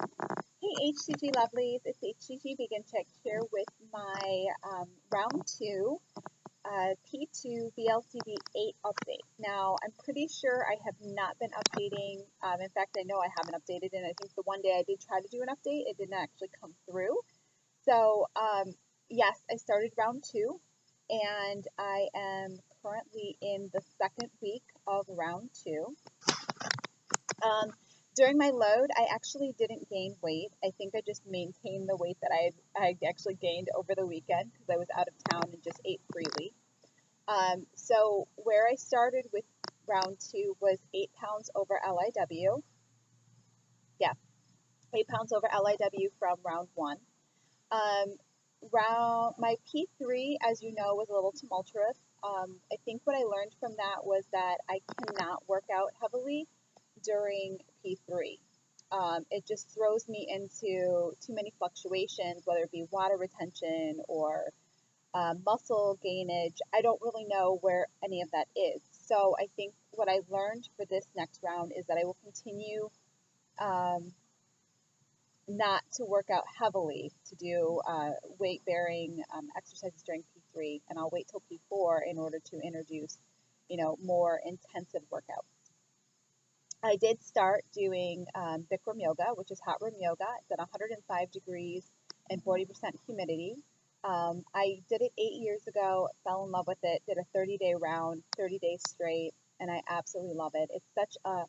Hey HCG lovelies, it's HCGVeganChic here with my round 2 P2VLCD 8 update. Now, I'm pretty sure I have not been updating. In fact, I know I haven't updated, and I think the one day I did try to do an update, it didn't actually come through. So, yes, I started round 2, and I am currently in the second week of round 2. During my load, I actually didn't gain weight. I think I just maintained the weight that I actually gained over the weekend because I was out of town and just ate freely. So where I started with round 2 was 8 pounds over LIW. Yeah, 8 pounds over LIW from round 1. My P3, as you know, was a little tumultuous. I think what I learned from that was that I cannot work out heavily during P3. It just throws me into too many fluctuations, whether it be water retention or muscle gainage. I don't really know where any of that is. So I think what I learned for this next round is that I will continue not to work out heavily to do weight-bearing exercises during P3, and I'll wait till P4 in order to introduce, more intensive workouts. I did start doing Bikram yoga, which is hot room yoga. It's at 105 degrees and 40% humidity. I did it 8 years ago, fell in love with it, did a 30-day round, 30 days straight, and I absolutely love it. It's such a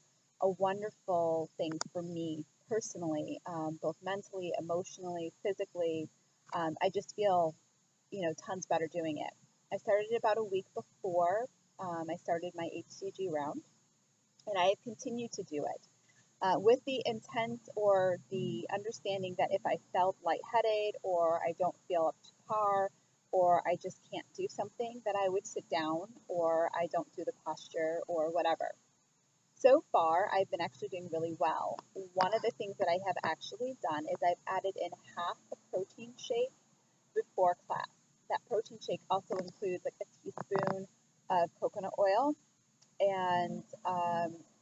wonderful thing for me personally, both mentally, emotionally, physically. I just feel, tons better doing it. I started about a week before I started my HCG round, and I have continued to do it with the intent or the understanding that if I felt lightheaded or I don't feel up to par or I just can't do something, that I would sit down or I don't do the posture or whatever. So far, I've been actually doing really well. One of the things that I have actually done is I've added in half a protein shake before class. That protein shake also includes like a teaspoon of coconut oil and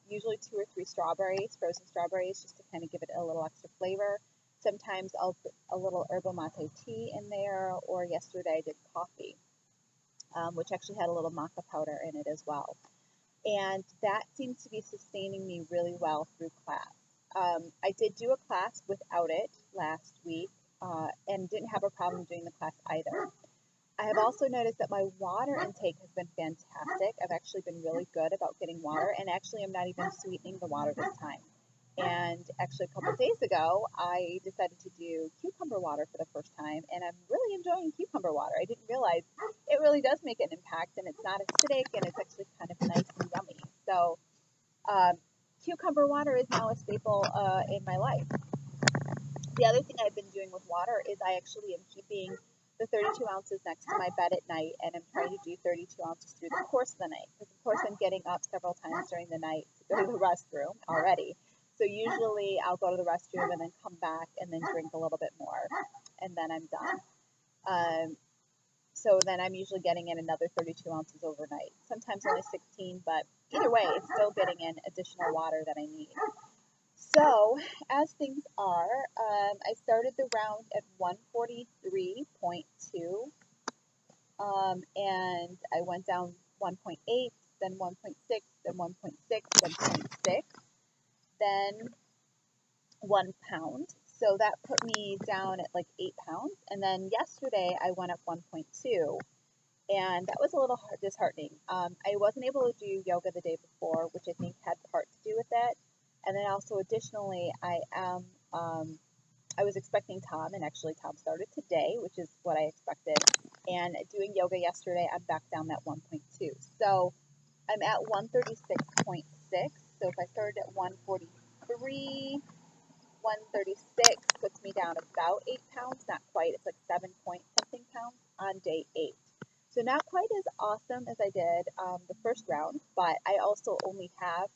usually 2 or 3 strawberries, frozen strawberries, just to kind of give it a little extra flavor. Sometimes I'll put a little yerba mate tea in there, or yesterday I did coffee, which actually had a little maca powder in it as well. And that seems to be sustaining me really well through class. I did do a class without it last week and didn't have a problem doing the class either. I have also noticed that my water intake has been fantastic. I've actually been really good about getting water, and actually I'm not even sweetening the water this time. And actually a couple days ago, I decided to do cucumber water for the first time, and I'm really enjoying cucumber water. I didn't realize it really does make an impact, and it's not acidic, and it's actually kind of nice and yummy. So cucumber water is now a staple in my life. The other thing I've been doing with water is I actually am keeping the 32 ounces next to my bed at night, and I'm trying to do 32 ounces through the course of the night, because of course I'm getting up several times during the night to go to the restroom already. So usually I'll go to the restroom and then come back and then drink a little bit more, and then I'm done. So then I'm usually getting in another 32 ounces overnight, sometimes only 16, but either way, it's still getting in additional water that I need. So, as things are, I started the round at 143.2, and I went down 1.8, then 1.6, then 1.6, then 0.6, then 1 pound. So that put me down at like 8 pounds. And then yesterday I went up 1.2, and that was a little disheartening. I wasn't able to do yoga the day before, which I think had part to do with it. And then also additionally, I was expecting Tom, and actually Tom started today, which is what I expected. And doing yoga yesterday, I'm back down at 1.2. So I'm at 136.6. So if I started at 143, 136 puts me down about 8 pounds, not quite. It's like 7 point something pounds on day 8. So not quite as awesome as I did the first round, but I also only have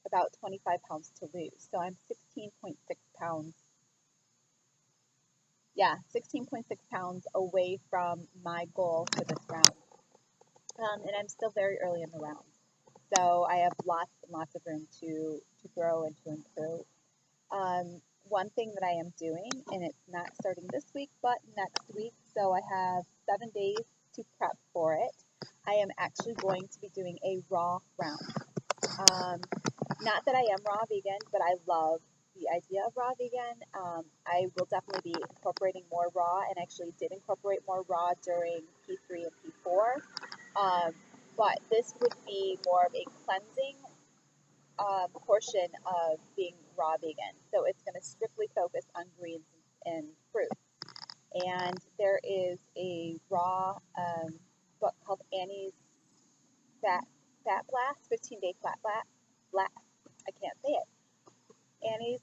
about 25 pounds to lose. So I'm 16.6 pounds. Yeah, 16.6 pounds away from my goal for this round. And I'm still very early in the round. So I have lots and lots of room to grow and to improve. one thing that I am doing, and it's not starting this week, but next week, so I have 7 days to prep for it. I am actually going to be doing a raw round. Not that I am raw vegan, but I love the idea of raw vegan. I will definitely be incorporating more raw, and actually did incorporate more raw during P3 and P4. But this would be more of a cleansing portion of being raw vegan. So it's going to strictly focus on greens and fruits. And there is a raw book called Annie's Fat Blast, 15-Day Fat Blast. I can't say it. Annie's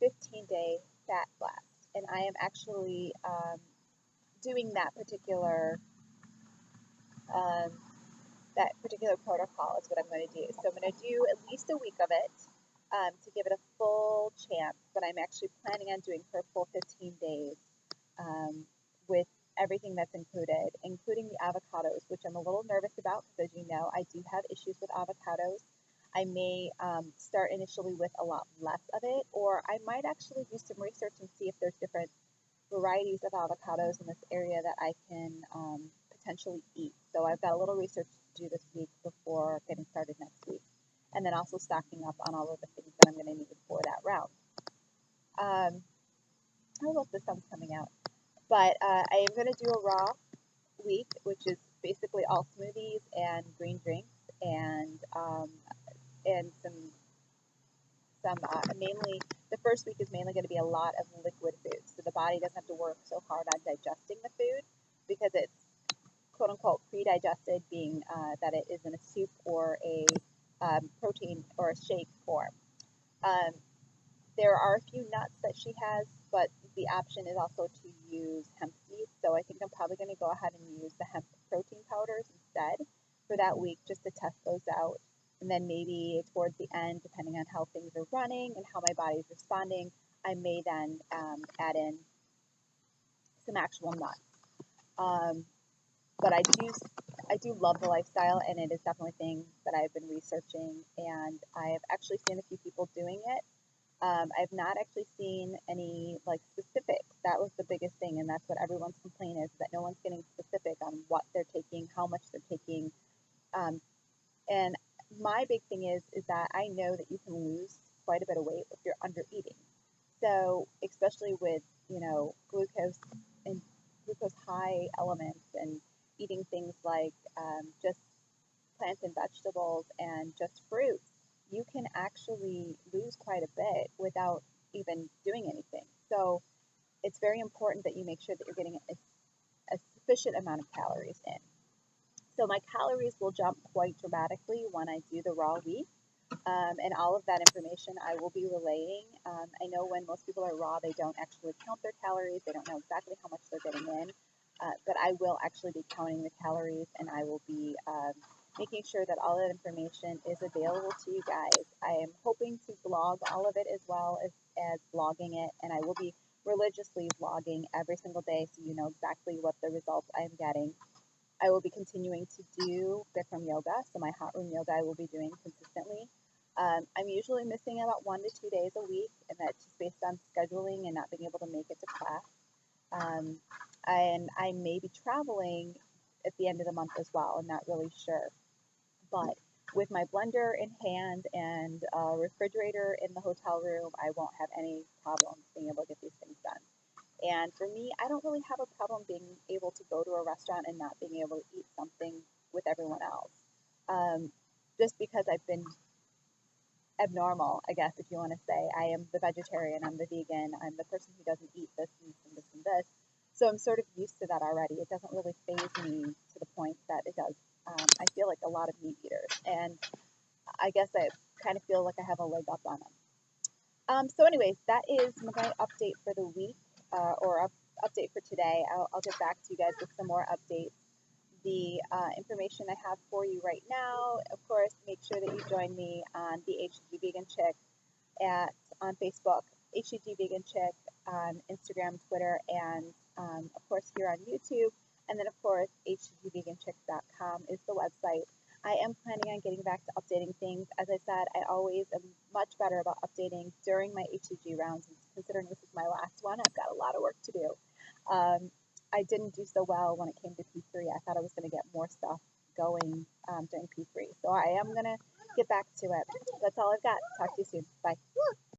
15-Day Fat Blast. And I am actually doing that particular protocol is what I'm going to do. So I'm going to do at least a week of it to give it a full chance, but I'm actually planning on doing for a full 15 days with everything that's included, including the avocados, which I'm a little nervous about because, as you know, I do have issues with avocados. I may start initially with a lot less of it, or I might actually do some research and see if there's different varieties of avocados in this area that I can potentially eat. So I've got a little research to do this week before getting started next week, and then also stocking up on all of the things that I'm going to need for that round. I don't know if the sun's coming out, but I am going to do a raw week, which is basically all smoothies and green drinks, and some mainly the first week is mainly going to be a lot of liquid foods, so the body doesn't have to work so hard on digesting the food because it's quote unquote pre-digested, being that it is in a soup or a protein or a shake form. There are a few nuts that she has, but the option is also to use hemp seeds. So I think I'm probably going to go ahead and use the hemp protein powders instead for that week, just to test those out. And then maybe towards the end, depending on how things are running and how my body is responding, I may then add in some actual nuts. But I do love the lifestyle, and it is definitely things that I've been researching, and I have actually seen a few people doing it. I've not actually seen any like specifics. That was the biggest thing, and that's what everyone's complaint is, that no one's getting specific on what they're taking, how much they're taking. And my big thing is that I know that you can lose quite a bit of weight if you're under eating. So especially with, glucose and glucose high elements, and eating things like just plants and vegetables and just fruits, you can actually lose quite a bit without even doing anything. So it's very important that you make sure that you're getting a sufficient amount of calories in. So my calories will jump quite dramatically when I do the raw week. And all of that information I will be relaying. I know when most people are raw, they don't actually count their calories. They don't know exactly how much they're getting in. But I will actually be counting the calories, and I will be making sure that all that information is available to you guys. I am hoping to vlog all of it as well as vlogging it, and I will be religiously vlogging every single day so you know exactly what the results I'm getting. I will be continuing to do Bikram yoga, so my hot room yoga I will be doing consistently. I'm usually missing about 1 to 2 days a week, and that's just based on scheduling and not being able to make it to class. And I may be traveling at the end of the month as well. I'm not really sure. But with my blender in hand and a refrigerator in the hotel room, I won't have any problems being able to get these things done. And for me, I don't really have a problem being able to go to a restaurant and not being able to eat something with everyone else. Just because I've been abnormal, I guess, if you want to say. I am the vegetarian, I'm the vegan, I'm the person who doesn't eat this and this and this and this. So I'm sort of used to that already. It doesn't really faze me to the point that it does. I feel like a lot of meat eaters, and I guess I kind of feel like I have a leg up on them. So anyways, that is my update for the week, or update for today. I'll get back to you guys with some more updates. The information I have for you right now, of course, make sure that you join me on the HCGVeganChic on Facebook, HCGVeganChic on Instagram, Twitter, and of course here on YouTube. And then, of course, HCGVeganChic.com is the website. I am planning on getting back to updating things. As I said, I always am much better about updating during my HCG rounds. And considering this is my last one, I've got a lot of work to do. I didn't do so well when it came to P3. I thought I was going to get more stuff going during P3. So I am going to get back to it. That's all I've got. Talk to you soon. Bye.